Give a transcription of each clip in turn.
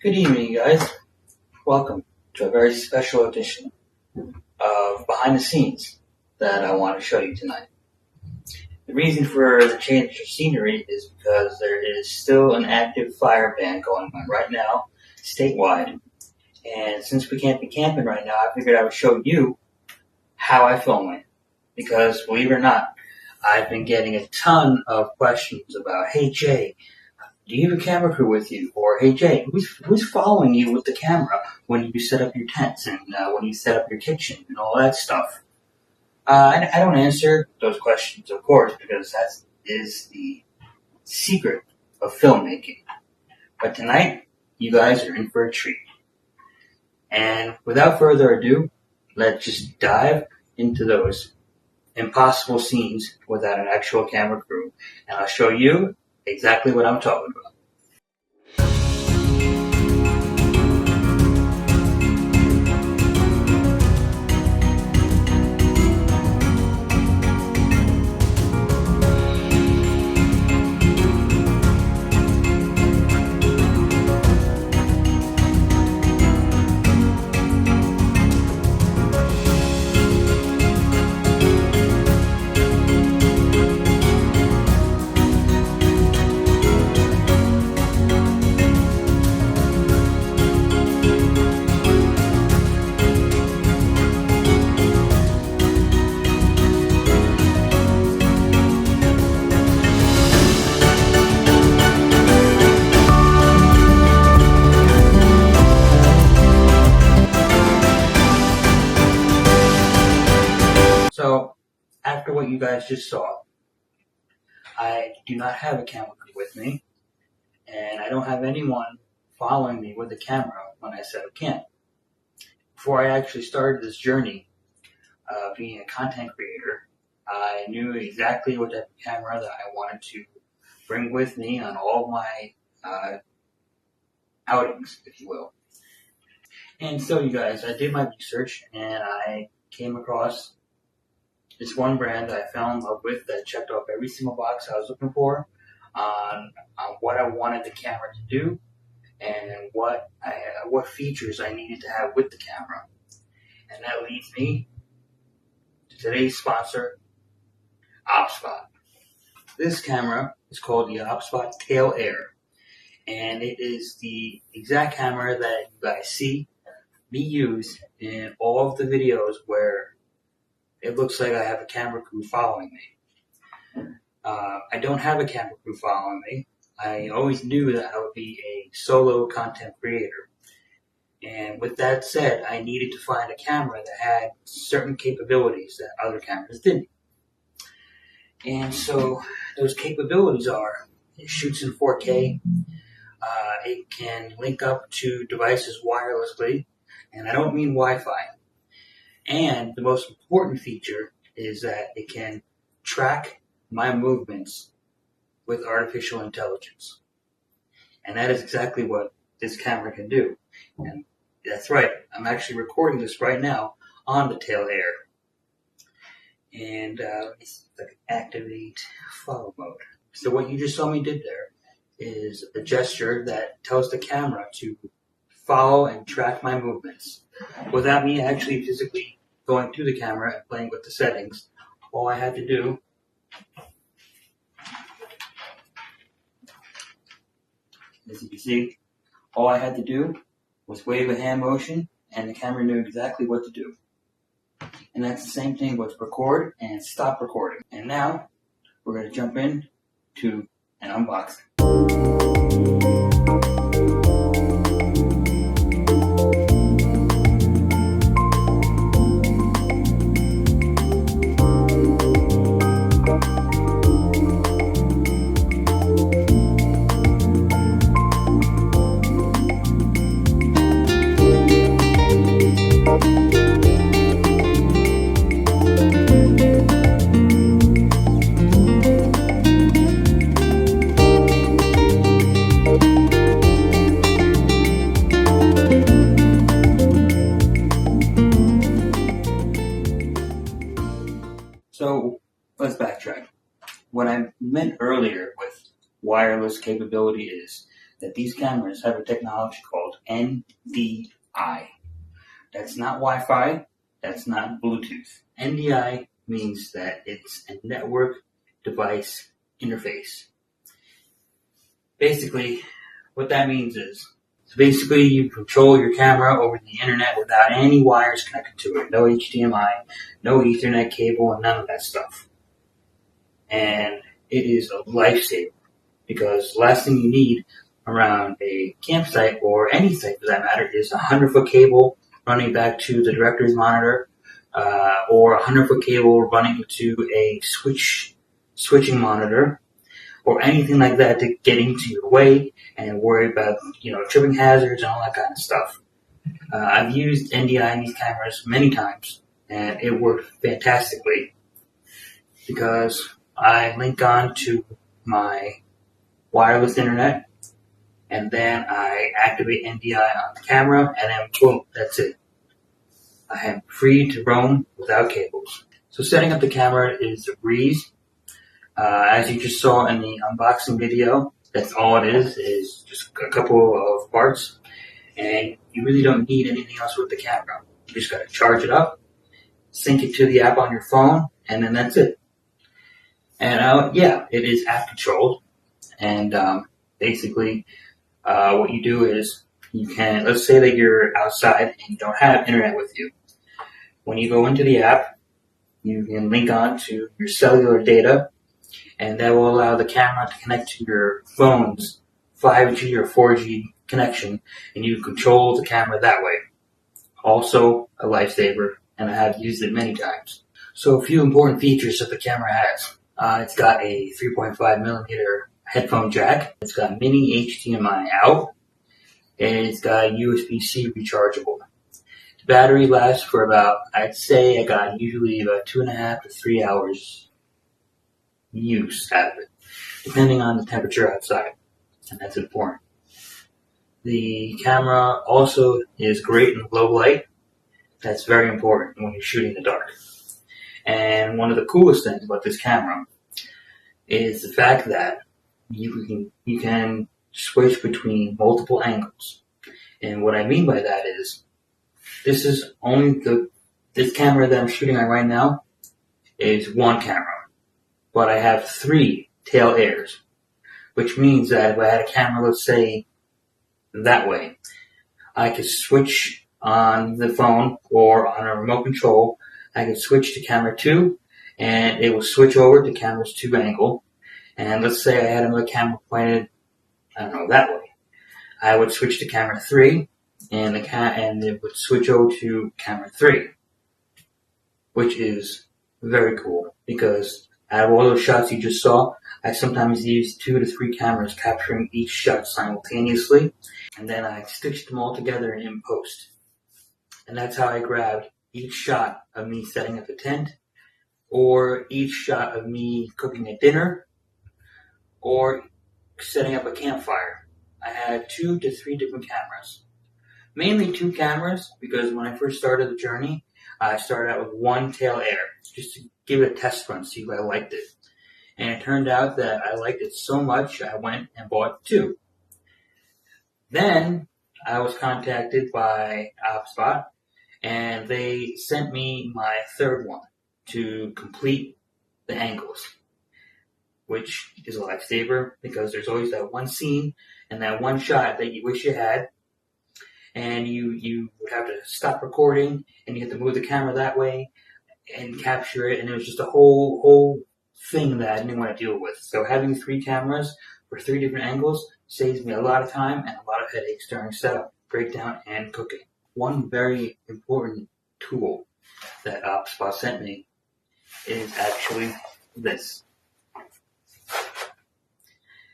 Good evening, you guys. Welcome to a very special edition of Behind the Scenes that I want to show you tonight. The reason for the change of scenery is because there is still an active fire ban going on right now, statewide. And since we can't be camping right now, I figured I would show you how I film it. Because, believe it or not, I've been getting a ton of questions about, hey Jay, do you have a camera crew with you? Or, hey Jay, who's following you with the camera when you set up your tents and when you set up your kitchen and all that stuff? I don't answer those questions, of course, because that is the secret of filmmaking. But tonight, you guys are in for a treat. And without further ado, let's just dive into those impossible scenes without an actual camera crew. And I'll show you exactly what I'm talking about. So, after what you guys just saw, I do not have a camera crew with me, and I don't have anyone following me with a camera when I set up camp. Before I actually started this journey of being a content creator, I knew exactly what type of camera that I wanted to bring with me on all my outings, if you will. And so, you guys, I did my research, and I came across this one brand that I fell in love with that checked off every single box I was looking for on what I wanted the camera to do and what features I needed to have with the camera. And that leads me to today's sponsor, Obsbot. This camera is called the Obsbot Tail Air, and it is the exact camera that you guys see me use in all of the videos where it looks like I have a camera crew following me. I don't have a camera crew following me. I always knew that I would be a solo content creator. And with that said, I needed to find a camera that had certain capabilities that other cameras didn't. And so those capabilities are, it shoots in 4K, it can link up to devices wirelessly, and I don't mean Wi-Fi. And the most important feature is that it can track my movements with artificial intelligence. And that is exactly what this camera can do. And that's right, I'm actually recording this right now on the Tail Air. And it's like activate follow mode. So what you just saw me did there is a gesture that tells the camera to follow and track my movements without me actually physically going to the camera and playing with the settings. All I had to do as you can see, all I had to do was wave a hand motion and the camera knew exactly what to do. And that's the same thing with record and stop recording. And now we're going to jump in to an unboxing. So let's backtrack. What I meant earlier with wireless capability is that these cameras have a technology called NDI. That's not Wi-Fi. That's not Bluetooth. NDI means that it's a network device interface. Basically, what that means is, basically you control your camera over the internet without any wires connected to it. No HDMI, no Ethernet cable, and none of that stuff. And it is a lifesaver because the last thing you need around a campsite or any site for that matter is a 100-foot cable running back to the director's monitor, or a 100-foot cable running to a switching monitor, or anything like that to get into your way and worry about, tripping hazards and all that kind of stuff. I've used NDI in these cameras many times, and it worked fantastically because I link on to my wireless internet, and then I activate NDI on the camera, and then boom, that's it. I am free to roam without cables. So setting up the camera is a breeze. As you just saw in the unboxing video, that's all it is just a couple of parts, and you really don't need anything else with the camera. You just gotta charge it up, sync it to the app on your phone, and then that's it. And it is app controlled, and basically what you do is let's say that you're outside and you don't have internet with you. When you go into the app, you can link on to your cellular data, and that will allow the camera to connect to your phone's 5G or 4G connection, and you control the camera that way. Also a lifesaver, and I have used it many times. So a few important features that the camera has. It's got a 3.5mm headphone jack. It's got mini HDMI out, and it's got USB-C rechargeable. The battery lasts for about, I'd say I got usually about 2.5 to 3 hours use out of it, depending on the temperature outside, and that's important. The camera also is great in low light. That's very important when you're shooting in the dark. And one of the coolest things about this camera is the fact that you can switch between multiple angles. And what I mean by that is, this camera that I'm shooting on right now is one camera, but I have 3 tail airs, which means that if I had a camera, let's say, that way, I could switch on the phone or on a remote control. I could switch to camera 2, and it will switch over to camera's 2 angle. And let's say I had another camera pointed, that way. I would switch to camera 3, and it would switch over to camera 3, which is very cool because out of all those shots you just saw, I sometimes use 2 to 3 cameras capturing each shot simultaneously, and then I stitched them all together in post. And that's how I grabbed each shot of me setting up a tent, or each shot of me cooking a dinner, or setting up a campfire. I had 2 to 3 different cameras. Mainly 2 cameras, because when I first started the journey, I started out with 1 tail air, just to give it a test run, see if I liked it. And it turned out that I liked it so much, I went and bought 2. Then I was contacted by Obsbot, and they sent me my 3rd one to complete the angles, which is a lifesaver because there's always that one scene and that one shot that you wish you had, and you would have to stop recording and you have to move the camera that way and capture it, and it was just a whole thing that I didn't want to deal with. So having 3 cameras for 3 different angles saves me a lot of time and a lot of headaches during setup, breakdown, and cooking. One very important tool that Obsbot sent me is actually this.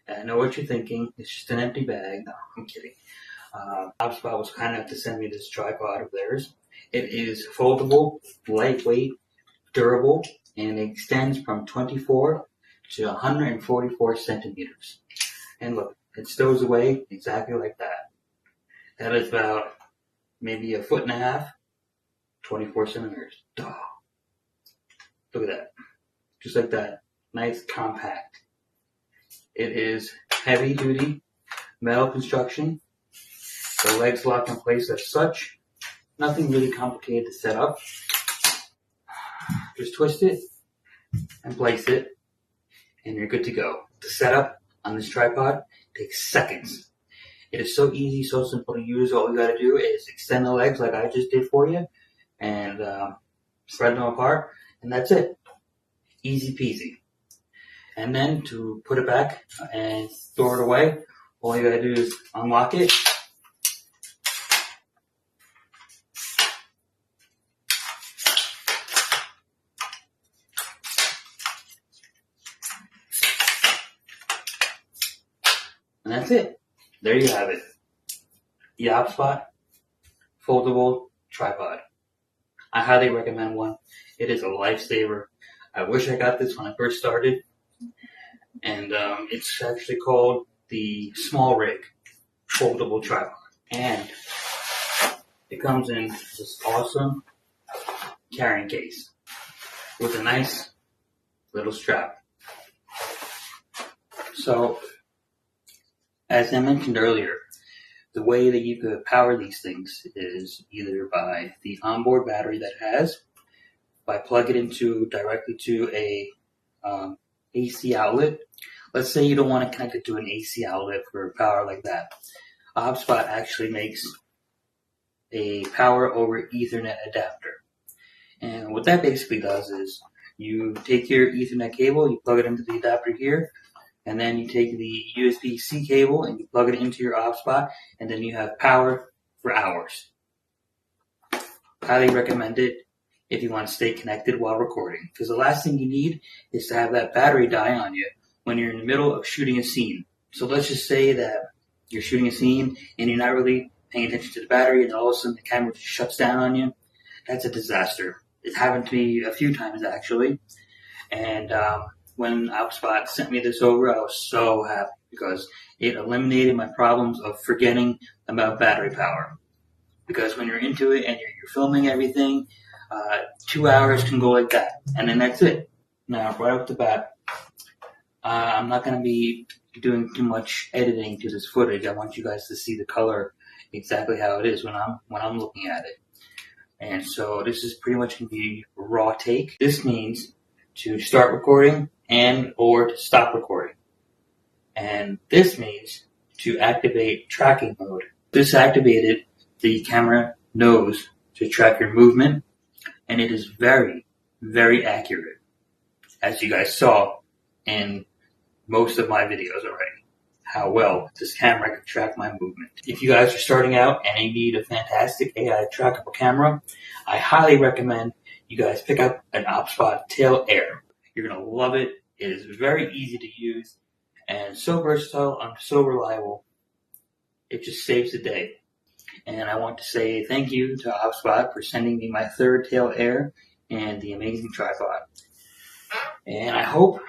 I know what you're thinking. It's just an empty bag. No, I'm kidding. Obsbot was kind enough to send me this tripod of theirs. It is foldable, lightweight, durable, and it extends from 24 to 144 centimeters. And look, it stows away exactly like that. That is about maybe 1.5 feet, 24 centimeters. Duh. Look at that. Just like that. Nice, compact. It is heavy duty metal construction. The legs lock in place as such. Nothing really complicated to set up. Just twist it and place it, and you're good to go. The setup on this tripod takes seconds. It is so easy, so simple to use. All you got to do is extend the legs like I just did for you, and spread them apart, and that's it. Easy peasy. And then to put it back and store it away, all you got to do is unlock it. And that's it. There you have it. The Obsbot foldable tripod. I highly recommend one. It is a lifesaver. I wish I got this when I first started. And it's actually called the Small Rig foldable tripod. And it comes in this awesome carrying case with a nice little strap. So, as I mentioned earlier, the way that you could power these things is either by the onboard battery that it has, by plug it into directly to a AC outlet. Let's say you don't want to connect it to an AC outlet for power like that. Obsbot actually makes a power over Ethernet adapter. And what that basically does is you take your Ethernet cable, you plug it into the adapter here, and then you take the USB-C cable and you plug it into your Obsbot, and then you have power for hours. Highly recommend it if you want to stay connected while recording, because the last thing you need is to have that battery die on you when you're in the middle of shooting a scene. So let's just say that you're shooting a scene and you're not really paying attention to the battery, and all of a sudden the camera just shuts down on you. That's a disaster. It's happened to me a few times actually, and when Obsbot sent me this over, I was so happy because it eliminated my problems of forgetting about battery power. Because when you're into it and you're filming everything, 2 hours can go like that, and then that's it. Now, right off the bat, I'm not going to be doing too much editing to this footage. I want you guys to see the color exactly how it is when I'm looking at it. And so this is pretty much going to be raw take. This means to start recording and or to stop recording. And this means to activate tracking mode. This activated the camera knows to track your movement, and it is very, very accurate, as you guys saw in most of my videos already, how well this camera can track my movement. If you guys are starting out and you need a fantastic AI trackable camera, I highly recommend you guys pick up an Obsbot Tail Air. You're going to love it. It is very easy to use and so versatile and so reliable. It just saves the day. And I want to say thank you to Obsbot for sending me my third Tail Air and the amazing tripod. And I hope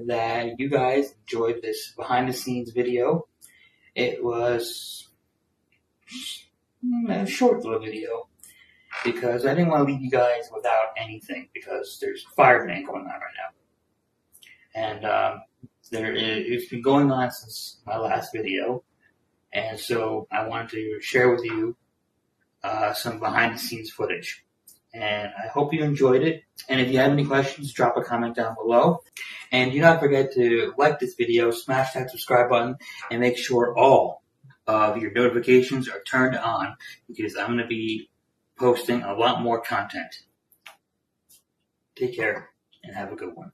that you guys enjoyed this behind the scenes video. It was a short little video because I didn't want to leave you guys without anything because there's a fire ban going on right now. And it's been going on since my last video. And so I wanted to share with you some behind the scenes footage. And I hope you enjoyed it. And if you have any questions, drop a comment down below. And do not forget to like this video, smash that subscribe button, and make sure all of your notifications are turned on because I'm going to be posting a lot more content. Take care and have a good one.